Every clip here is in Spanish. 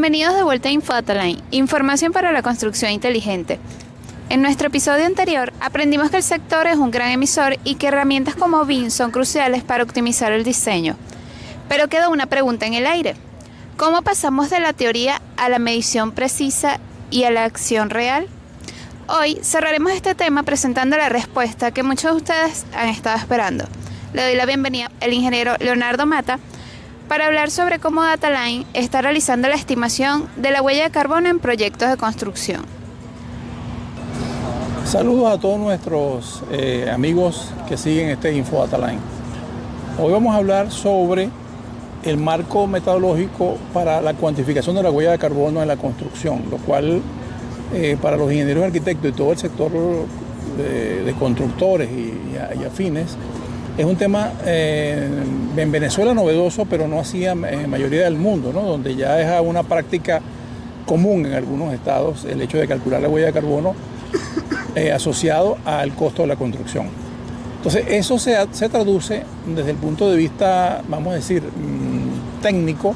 Bienvenidos de vuelta a InfoDataLine, información para la construcción inteligente. En nuestro episodio anterior aprendimos que el sector es un gran emisor y que herramientas como BIM son cruciales para optimizar el diseño. Pero queda una pregunta en el aire. ¿Cómo pasamos de la teoría a la medición precisa y a la acción real? Hoy cerraremos este tema presentando la respuesta que muchos de ustedes han estado esperando. Le doy la bienvenida al ingeniero Leonardo Mata para hablar sobre cómo DataLine está realizando la estimación de la huella de carbono en proyectos de construcción. Saludos a todos nuestros amigos que siguen este InfoDataLine. Hoy vamos a hablar sobre el marco metodológico para la cuantificación de la huella de carbono en la construcción, lo cual para los ingenieros arquitectos y todo el sector de constructores y afines es un tema en Venezuela novedoso, pero no así en mayoría del mundo, ¿no? Donde ya es una práctica común en algunos estados el hecho de calcular la huella de carbono asociado al costo de la construcción. Entonces eso se traduce desde el punto de vista, vamos a decir, técnico,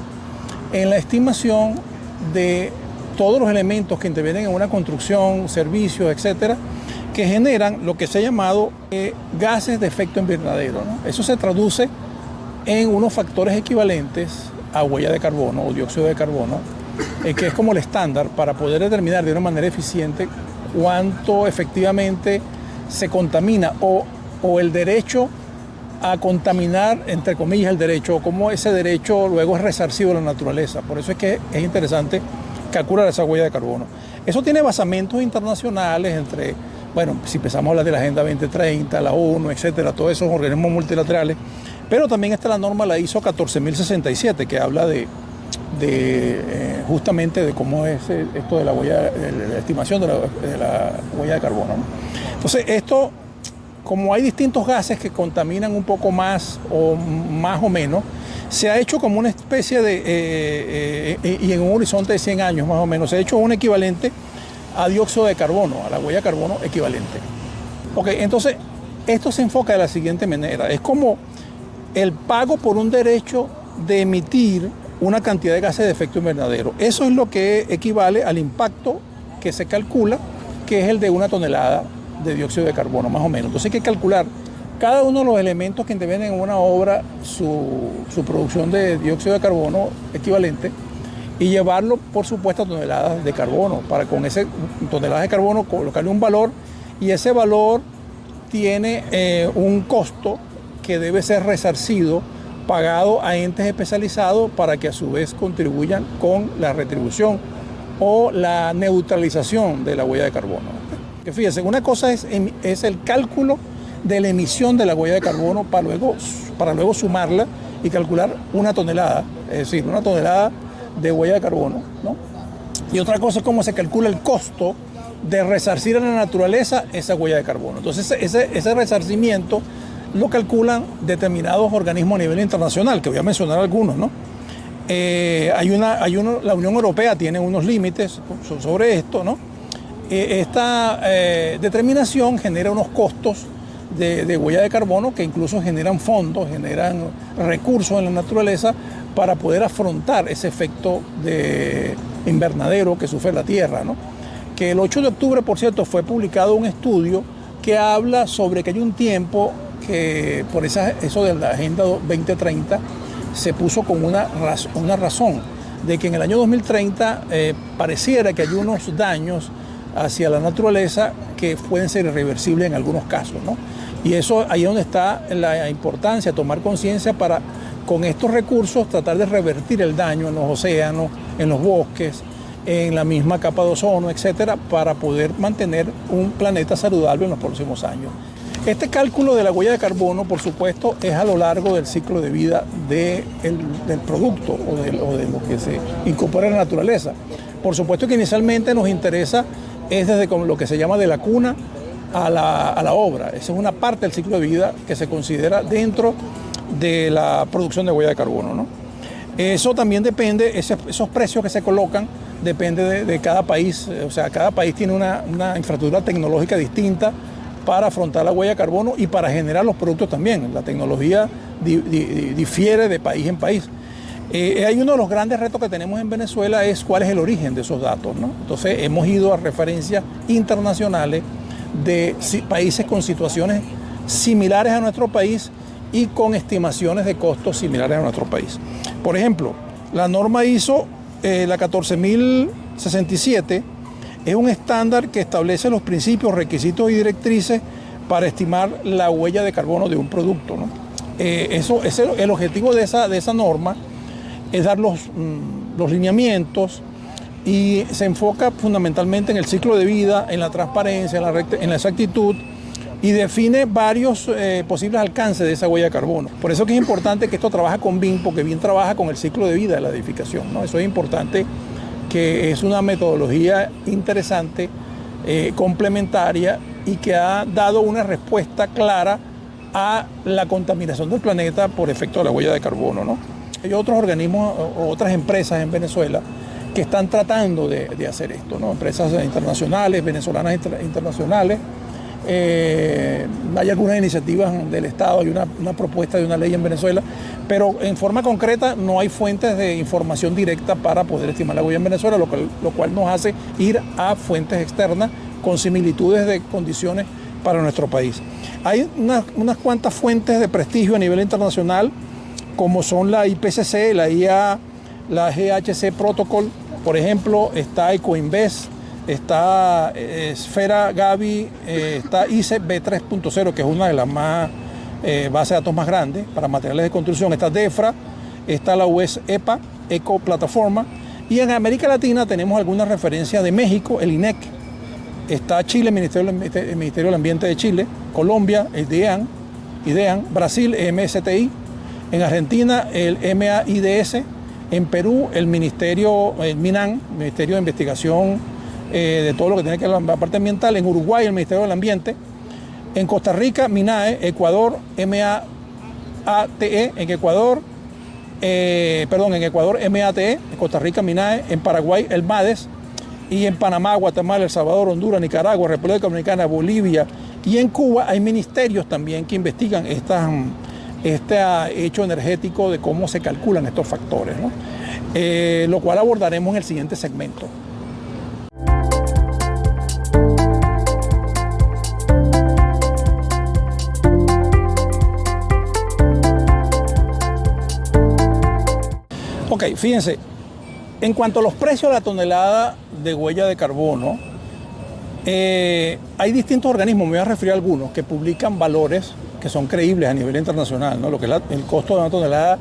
en la estimación de todos los elementos que intervienen en una construcción, servicios, etcétera, que generan lo que se ha llamado gases de efecto invernadero, ¿no? Eso se traduce en unos factores equivalentes a huella de carbono o dióxido de carbono, que es como el estándar para poder determinar de una manera eficiente cuánto efectivamente se contamina o el derecho a contaminar, entre comillas, el derecho, o cómo ese derecho luego es resarcido de la naturaleza. Por eso es que es interesante calcular esa huella de carbono. Eso tiene basamentos internacionales entre, bueno, si empezamos a hablar de la Agenda 2030, la ONU, etcétera, todos esos organismos multilaterales, pero también está la norma, la ISO 14067, que habla justamente de cómo es esto de la huella, la estimación de la huella de carbono, ¿no? Entonces, esto, como hay distintos gases que contaminan un poco más o menos, se ha hecho como una especie de, y en un horizonte de 100 años más o menos, se ha hecho un equivalente a dióxido de carbono, a la huella de carbono equivalente. Ok, entonces, esto se enfoca de la siguiente manera. Es como el pago por un derecho de emitir una cantidad de gases de efecto invernadero. Eso es lo que equivale al impacto que se calcula, que es el de 1 tonelada de dióxido de carbono, más o menos. Entonces hay que calcular cada uno de los elementos que intervienen en una obra, su producción de dióxido de carbono equivalente, y llevarlo, por supuesto, a toneladas de carbono, para con ese toneladas de carbono colocarle un valor, y ese valor tiene un costo que debe ser resarcido, pagado a entes especializados para que a su vez contribuyan con la retribución o la neutralización de la huella de carbono. Que fíjense, una cosa es el cálculo de la emisión de la huella de carbono para luego sumarla y calcular 1 tonelada, es decir, 1 tonelada de huella de carbono, ¿no? Y otra cosa es cómo se calcula el costo de resarcir a la naturaleza esa huella de carbono. Entonces ese resarcimiento lo calculan determinados organismos a nivel internacional, que voy a mencionar algunos, ¿no? La Unión Europea tiene unos límites sobre esto, ¿no? Esta determinación genera unos costos de huella de carbono que incluso generan fondos, generan recursos en la naturaleza para poder afrontar ese efecto de invernadero que sufre la Tierra, ¿no? Que el 8 de octubre, por cierto, fue publicado un estudio que habla sobre que hay un tiempo que por eso de la Agenda 2030 se puso como una razón de que en el año 2030 pareciera que hay unos daños hacia la naturaleza que pueden ser irreversibles en algunos casos, ¿no? Y eso ahí es donde está la importancia, tomar conciencia para con estos recursos tratar de revertir el daño en los océanos, en los bosques, en la misma capa de ozono, etcétera, para poder mantener un planeta saludable en los próximos años. Este cálculo de la huella de carbono, por supuesto, es a lo largo del ciclo de vida del producto o de lo que se incorpora en la naturaleza. Por supuesto que inicialmente nos interesa es desde lo que se llama de la cuna a la obra. Esa es una parte del ciclo de vida que se considera dentro de la producción de huella de carbono, ¿no? Eso también depende, esos precios que se colocan, depende de cada país. O sea, cada país tiene una infraestructura tecnológica distinta para afrontar la huella de carbono y para generar los productos también. La tecnología difiere de país en país. Hay uno de los grandes retos que tenemos en Venezuela es cuál es el origen de esos datos, ¿no? Entonces hemos ido a referencias internacionales de países con situaciones similares a nuestro país y con estimaciones de costos similares a nuestro país. Por ejemplo, la norma ISO, la 14067, es un estándar que establece los principios, requisitos y directrices para estimar la huella de carbono de un producto, ¿no? El objetivo de esa norma es dar los lineamientos y se enfoca fundamentalmente en el ciclo de vida, en la transparencia, en la exactitud y define varios posibles alcances de esa huella de carbono. Por eso que es importante que esto trabaja con BIM, porque BIM trabaja con el ciclo de vida de la edificación, ¿no? Eso es importante, que es una metodología interesante, complementaria y que ha dado una respuesta clara a la contaminación del planeta por efecto de la huella de carbono, ¿no? Hay otros organismos o otras empresas en Venezuela que están tratando de hacer esto, ¿no? Empresas internacionales, venezolanas internacionales. Hay algunas iniciativas del Estado, hay una propuesta de una ley en Venezuela, pero en forma concreta no hay fuentes de información directa para poder estimar la huella en Venezuela, lo cual nos hace ir a fuentes externas con similitudes de condiciones para nuestro país. Hay unas cuantas fuentes de prestigio a nivel internacional, como son la IPCC, la IA, la GHC Protocol, por ejemplo, está Ecoinvest, está Esfera Gavi, está ICE B3.0, que es una de las más bases de datos más grandes para materiales de construcción, está DEFRA, está la US EPA, Eco Plataforma, y en América Latina tenemos algunas referencias de México, el INEC, está Chile, el Ministerio del Ambiente de Chile, Colombia, el IDEAN, Brasil, MSTI, en Argentina, el MAIDS, en Perú, el MINAN, Ministerio de Investigación de todo lo que tiene que ver con la parte ambiental, en Uruguay, el Ministerio del Ambiente, en Costa Rica, MINAE, Ecuador, MATE, en Ecuador, MATE, en Costa Rica, MINAE, en Paraguay, el MADES, y en Panamá, Guatemala, El Salvador, Honduras, Nicaragua, República Dominicana, Bolivia, y en Cuba hay ministerios también que investigan este hecho energético de cómo se calculan estos factores, ¿no? Lo cual abordaremos en el siguiente segmento. Ok, fíjense, en cuanto a los precios de la tonelada de huella de carbono, hay distintos organismos, me voy a referir a algunos, que publican valores que son creíbles a nivel internacional, ¿no? Lo que es el costo de una tonelada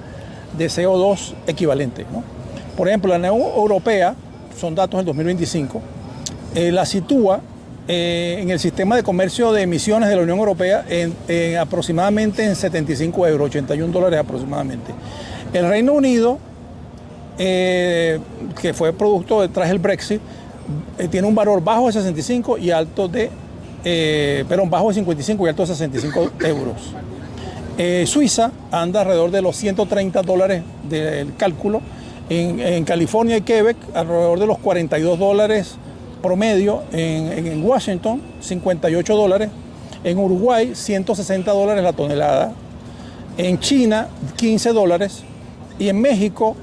de CO2 equivalente, ¿no? Por ejemplo, la Unión Europea, son datos del 2025, la sitúa en el sistema de comercio de emisiones de la Unión Europea en aproximadamente en 75 euros, $81 aproximadamente. El Reino Unido, que fue producto tras el Brexit, tiene un valor bajo de 65 y alto de bajo de 55 y alto de 65 euros. Suiza anda alrededor de los $130 del cálculo. En California y Quebec, alrededor de los $42 promedio. En Washington, $58. En Uruguay, $160 la tonelada. En China, $15. Y en México,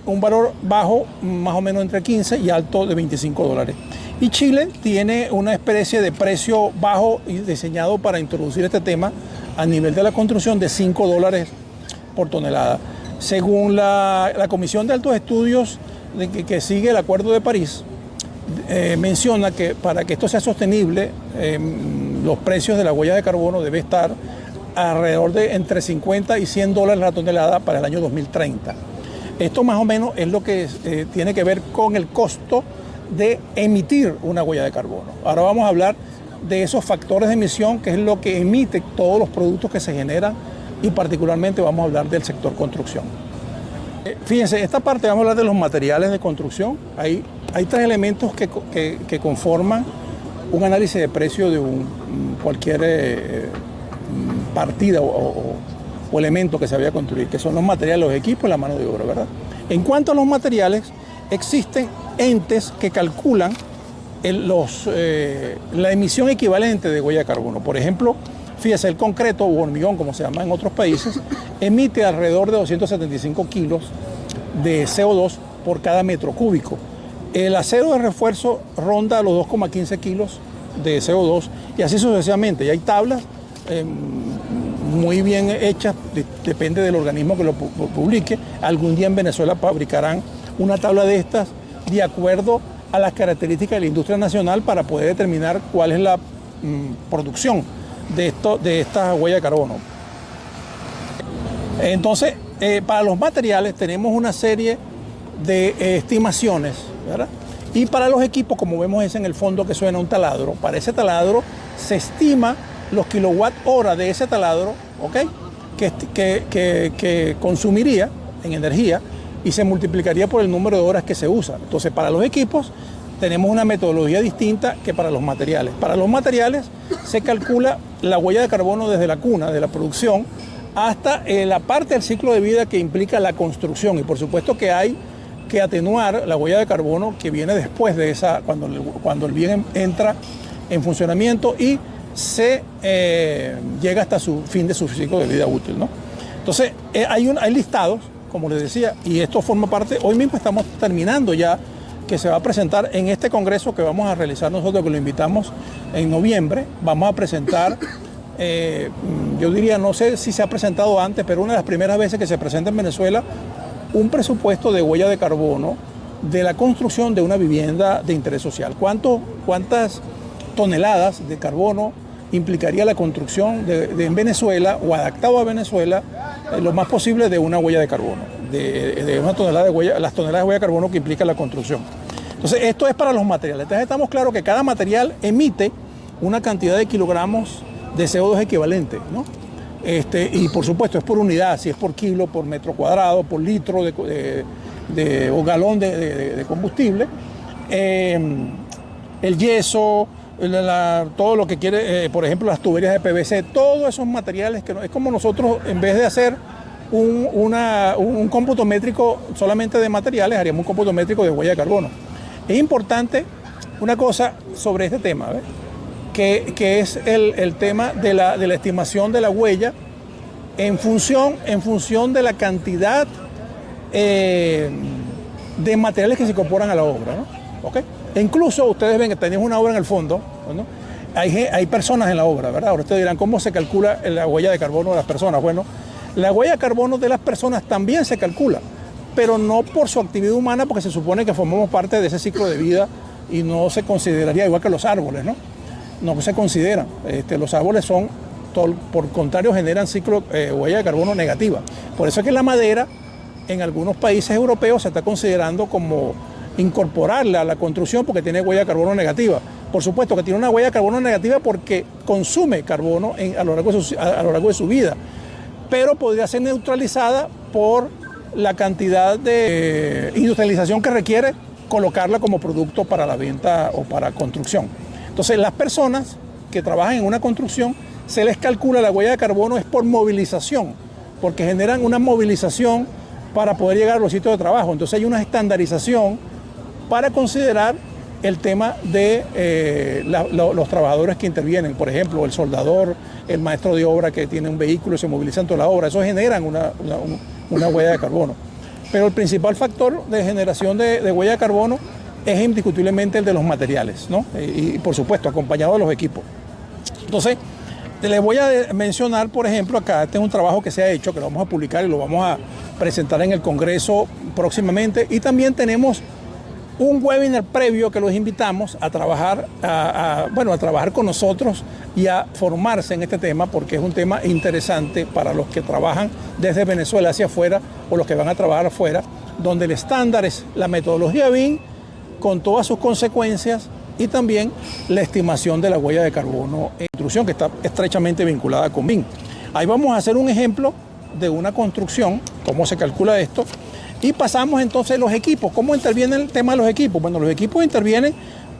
un valor bajo, más o menos entre 15 y alto de $25. Y Chile tiene una especie de precio bajo y diseñado para introducir este tema a nivel de la construcción de $5 por tonelada. Según la Comisión de Altos Estudios que sigue el Acuerdo de París, menciona que para que esto sea sostenible, los precios de la huella de carbono debe estar alrededor de entre 50 y $100 la tonelada para el año 2030. Esto más o menos es lo que tiene que ver con el costo de emitir una huella de carbono. Ahora vamos a hablar de esos factores de emisión, que es lo que emite todos los productos que se generan, y particularmente vamos a hablar del sector construcción. Fíjense, esta parte vamos a hablar de los materiales de construcción. Hay tres elementos que conforman un análisis de precio de cualquier partida o elemento que se vaya a construir, que son los materiales, los equipos y la mano de obra, ¿verdad? En cuanto a los materiales, existen entes que calculan la emisión equivalente de huella de carbono. Por ejemplo, fíjese, el concreto o hormigón, como se llama en otros países, emite alrededor de 275 kilos de CO2 por cada metro cúbico. El acero de refuerzo ronda los 2,15 kilos de CO2 y así sucesivamente. Y hay tablas muy bien hechas, depende del organismo que lo publique. Algún día en Venezuela fabricarán una tabla de estas de acuerdo a las características de la industria nacional para poder determinar cuál es la producción de esta huella de carbono. Entonces, para los materiales tenemos una serie de estimaciones, ¿verdad? Y para los equipos, como vemos es en el fondo que suena un taladro, para ese taladro se estima los kilowatt hora de ese taladro, ¿ok?, que consumiría en energía y se multiplicaría por el número de horas que se usa. Entonces, para los equipos tenemos una metodología distinta que para los materiales. Para los materiales se calcula la huella de carbono desde la cuna, de la producción, hasta la parte del ciclo de vida que implica la construcción. Y por supuesto que hay que atenuar la huella de carbono que viene después de esa, cuando el bien entra en funcionamiento y se llega hasta su fin de su ciclo de vida útil, ¿no? Entonces, hay listados, como les decía, y esto forma parte, hoy mismo estamos terminando ya, que se va a presentar en este congreso que vamos a realizar nosotros, que lo invitamos en noviembre. Vamos a presentar, yo diría, no sé si se ha presentado antes, pero una de las primeras veces que se presenta en Venezuela un presupuesto de huella de carbono de la construcción de una vivienda de interés social. ¿Cuántas toneladas de carbono implicaría la construcción en Venezuela o adaptado a Venezuela lo más posible de una huella de carbono, de una tonelada de huella, las toneladas de huella de carbono que implica la construcción? Entonces, esto es para los materiales. Entonces, estamos claros que cada material emite una cantidad de kilogramos de CO2 equivalente, ¿no? Y por supuesto es por unidad, si es por kilo, por metro cuadrado, por litro o galón de combustible. El yeso, todo lo que quiere, por ejemplo, las tuberías de PVC, todos esos materiales que es como nosotros, en vez de hacer un cómputo métrico solamente de materiales, haríamos un cómputo métrico de huella de carbono. Es importante una cosa sobre este tema, ¿ves?, que es el tema de la estimación de la huella en función de la cantidad de materiales que se incorporan a la obra, ¿no? ¿Okay? E incluso ustedes ven que tenemos una obra en el fondo, ¿no? Hay personas en la obra, ¿verdad? Ahora ustedes dirán, ¿cómo se calcula la huella de carbono de las personas? Bueno, la huella de carbono de las personas también se calcula, pero no por su actividad humana, porque se supone que formamos parte de ese ciclo de vida y no se consideraría igual que los árboles, ¿no? No se consideran. Los árboles son, por contrario, generan huella de carbono negativa. Por eso es que la madera en algunos países europeos se está considerando como incorporarla a la construcción porque tiene huella de carbono negativa. Por supuesto que tiene una huella de carbono negativa porque consume carbono a lo largo de su vida, pero podría ser neutralizada por la cantidad de industrialización que requiere colocarla como producto para la venta o para construcción. Entonces, las personas que trabajan en una construcción, se les calcula la huella de carbono es por movilización, porque generan una movilización para poder llegar a los sitios de trabajo. Entonces, hay una estandarización para considerar el tema de los trabajadores que intervienen. Por ejemplo, el soldador, el maestro de obra que tiene un vehículo y se moviliza en toda la obra. Eso generan una huella de carbono. Pero el principal factor de generación de huella de carbono es indiscutiblemente el de los materiales, ¿no? Y por supuesto, acompañado de los equipos. Entonces, les voy a mencionar, por ejemplo, acá, este es un trabajo que se ha hecho, que lo vamos a publicar y lo vamos a presentar en el Congreso próximamente. Y también tenemos un webinar previo que los invitamos a trabajar, a trabajar con nosotros y a formarse en este tema, porque es un tema interesante para los que trabajan desde Venezuela hacia afuera o los que van a trabajar afuera, donde el estándar es la metodología BIM con todas sus consecuencias y también la estimación de la huella de carbono en construcción, que está estrechamente vinculada con BIM. Ahí vamos a hacer un ejemplo de una construcción, cómo se calcula esto, y pasamos entonces a los equipos. ¿Cómo interviene el tema de los equipos? Bueno, los equipos intervienen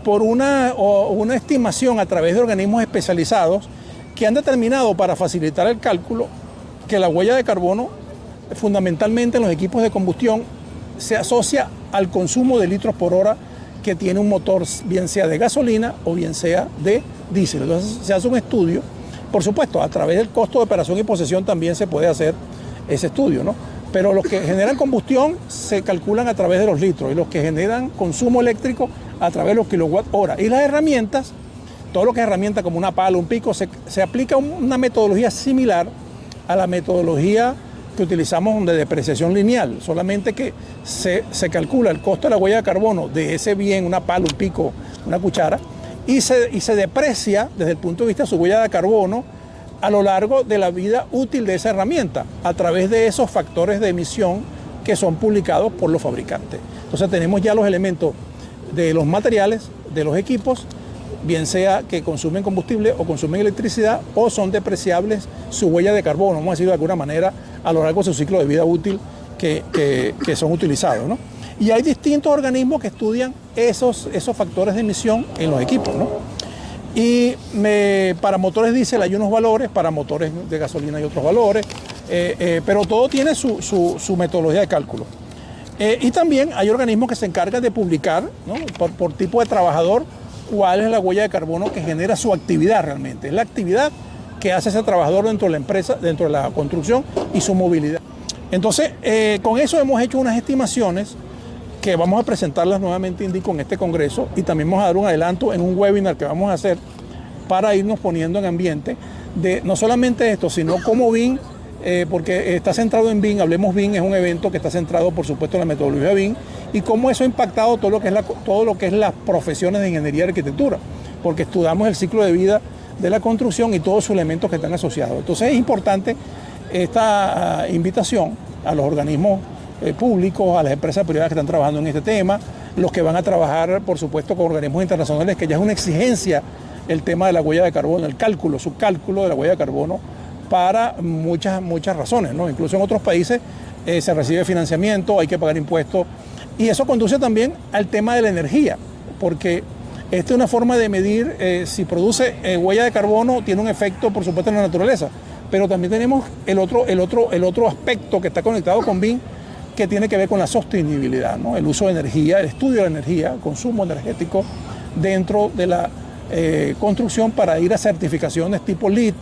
por una estimación a través de organismos especializados que han determinado, para facilitar el cálculo, que la huella de carbono fundamentalmente en los equipos de combustión se asocia al consumo de litros por hora que tiene un motor, bien sea de gasolina o bien sea de diésel. Entonces se hace un estudio, por supuesto, a través del costo de operación y posesión también se puede hacer ese estudio, ¿no? Pero los que generan combustión se calculan a través de los litros y los que generan consumo eléctrico a través de los kilowatt hora. Y las herramientas, todo lo que es herramienta como una pala, un pico, se aplica una metodología similar a la metodología que utilizamos de depreciación lineal, solamente que se calcula el costo de la huella de carbono de ese bien, una pala, un pico, una cuchara, y se deprecia desde el punto de vista de su huella de carbono a lo largo de la vida útil de esa herramienta, a través de esos factores de emisión que son publicados por los fabricantes. Entonces tenemos ya los elementos de los materiales, de los equipos, bien sea que consumen combustible o consumen electricidad o son depreciables su huella de carbono, vamos a decirlo de alguna manera, a lo largo de su ciclo de vida útil que son utilizados, ¿no? Y hay distintos organismos que estudian esos factores de emisión en los equipos, ¿no? Y para motores diésel hay unos valores, para motores de gasolina hay otros valores, pero todo tiene su metodología de cálculo. Y también hay organismos que se encargan de publicar, ¿no? por tipo de trabajador, cuál es la huella de carbono que genera su actividad realmente. Es la actividad que hace ese trabajador dentro de la empresa, dentro de la construcción y su movilidad. Entonces, con eso hemos hecho unas estimaciones que vamos a presentarlas nuevamente, indico, en este congreso, y también vamos a dar un adelanto en un webinar que vamos a hacer para irnos poniendo en ambiente de no solamente esto, sino cómo BIM, porque está centrado en BIM, Hablemos BIM es un evento que está centrado, por supuesto, en la metodología BIM, y cómo eso ha impactado todo lo que es las profesiones de ingeniería y arquitectura, porque estudiamos el ciclo de vida de la construcción y todos sus elementos que están asociados. Entonces es importante esta invitación a los organismos públicos, a las empresas privadas que están trabajando en este tema, los que van a trabajar, por supuesto, con organismos internacionales, que ya es una exigencia el tema de la huella de carbono, su cálculo de la huella de carbono para muchas razones, ¿no? Incluso en otros países se recibe financiamiento, hay que pagar impuestos, y eso conduce también al tema de la energía, porque esta es una forma de medir si produce huella de carbono, tiene un efecto, por supuesto, en la naturaleza, pero también tenemos el otro aspecto que está conectado con BIM, que tiene que ver con la sostenibilidad, ¿no? El uso de energía, el estudio de la energía, el consumo energético dentro de la construcción para ir a certificaciones tipo LEED,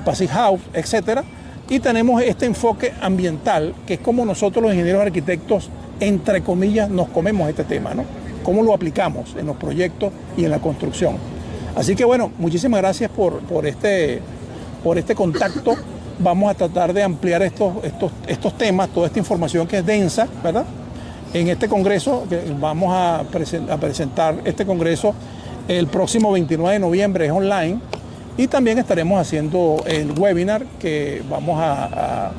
Passive House, etc. Y tenemos este enfoque ambiental, que es como nosotros los ingenieros arquitectos, entre comillas, nos comemos este tema, ¿no? Cómo lo aplicamos en los proyectos y en la construcción. Así que bueno, muchísimas gracias por este contacto. Vamos a tratar de ampliar estos temas, toda esta información que es densa, ¿verdad? En este congreso, que vamos a presentar este congreso el próximo 29 de noviembre, es online, y también estaremos haciendo el webinar que vamos a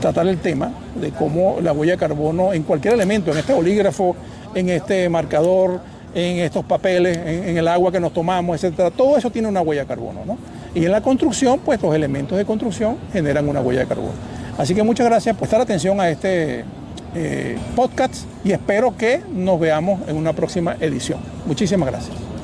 tratar el tema de cómo la huella de carbono en cualquier elemento, en este bolígrafo, en este marcador, en estos papeles, en el agua que nos tomamos, etcétera, todo eso tiene una huella de carbono, ¿no? Y en la construcción, pues los elementos de construcción generan una huella de carbono. Así que muchas gracias por prestar atención a este podcast y espero que nos veamos en una próxima edición. Muchísimas gracias.